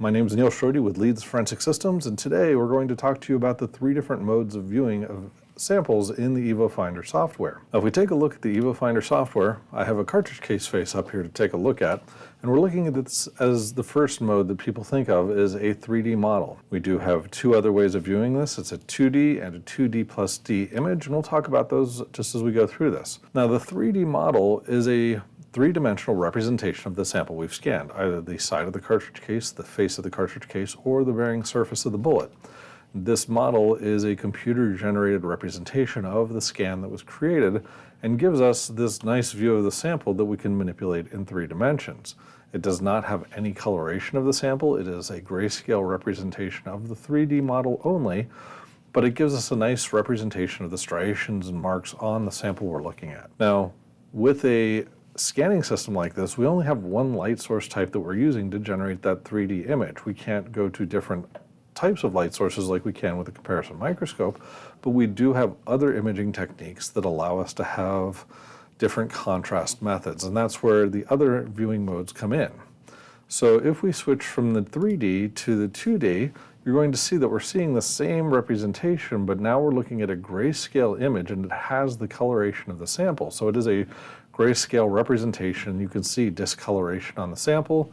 My name is Neil Schrody with Leeds Forensic Systems, and today we're going to talk to you about the 3 different modes of viewing of samples in the Evofinder software. Now, if we take a look at the Evofinder software, I have a cartridge case face up here to take a look at, and we're looking at this as the first mode that people think of is a 3D model. We do have 2 other ways of viewing this. It's a 2D and a 2D+D image, and we'll talk about those just as we go through this. Now, the 3D model is a 3-dimensional representation of the sample we've scanned, either the side of the cartridge case, the face of the cartridge case, or the bearing surface of the bullet. This model is a computer-generated representation of the scan that was created and gives us this nice view of the sample that we can manipulate in 3 dimensions. It does not have any coloration of the sample. It is a grayscale representation of the 3D model only, but it gives us a nice representation of the striations and marks on the sample we're looking at. Now, with a scanning system like this, we only have one light source type that we're using to generate that 3D image. We can't go to different types of light sources like we can with a comparison microscope, but we do have other imaging techniques that allow us to have different contrast methods, and that's where the other viewing modes come in. So if we switch from the 3D to the 2D, you're going to see that we're seeing the same representation, but now we're looking at a grayscale image and it has the coloration of the sample. So it is a grayscale representation. You can see discoloration on the sample,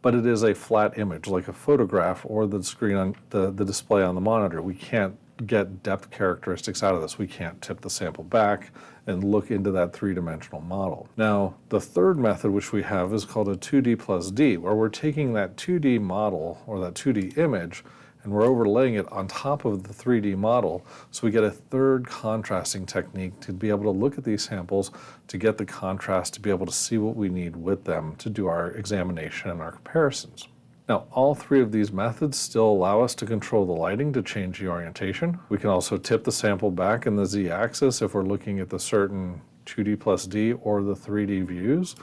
but it is a flat image like a photograph or the screen on the display on the monitor. We can't get depth characteristics out of this. We can't tip the sample back and look into that 3-dimensional model. Now, the third method which we have is called a 2D+D, where we're taking that 2D model or that 2D image and we're overlaying it on top of the 3D model, so we get a third contrasting technique to be able to look at these samples, to get the contrast, to be able to see what we need with them to do our examination and our comparisons. Now, all 3 of these methods still allow us to control the lighting to change the orientation. We can also tip the sample back in the Z-axis if we're looking at the certain 2D+D or the 3D views,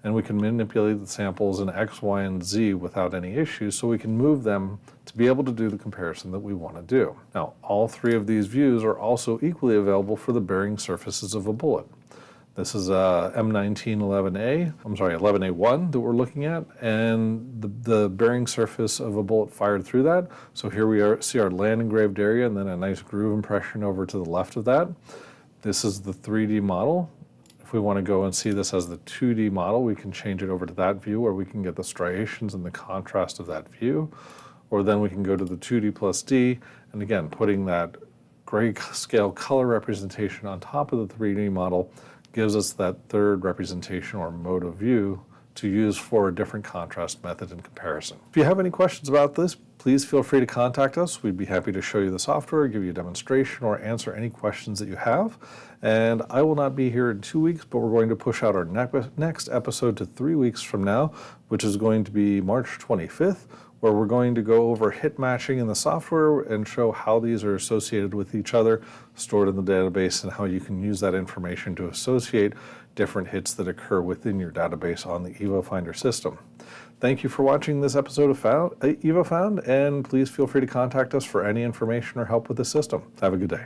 and we can manipulate the samples in X, Y, and Z without any issues, so we can move them to be able to do the comparison that we want to do. Now, all 3 of these views are also equally available for the bearing surfaces of a bullet. This is M1911A1 that we're looking at, and the bearing surface of a bullet fired through that. So here we see our land engraved area and then a nice groove impression over to the left of that. This is the 3D model. If we want to go and see this as the 2D model, we can change it over to that view where we can get the striations and the contrast of that view. Or then we can go to the 2D+D, and again, putting that grayscale color representation on top of the 3D model gives us that third representation or mode of view to use for a different contrast method in comparison. If you have any questions about this, please feel free to contact us. We'd be happy to show you the software, give you a demonstration, or answer any questions that you have. And I will not be here in 2 weeks, but we're going to push out our next episode to 3 weeks from now, which is going to be March 25th, where we're going to go over hit matching in the software and show how these are associated with each other, stored in the database, and how you can use that information to associate different hits that occur within your database on the Evofinder system. Thank you for watching this episode of Evofound, and please feel free to contact us for any information or help with the system. Have a good day.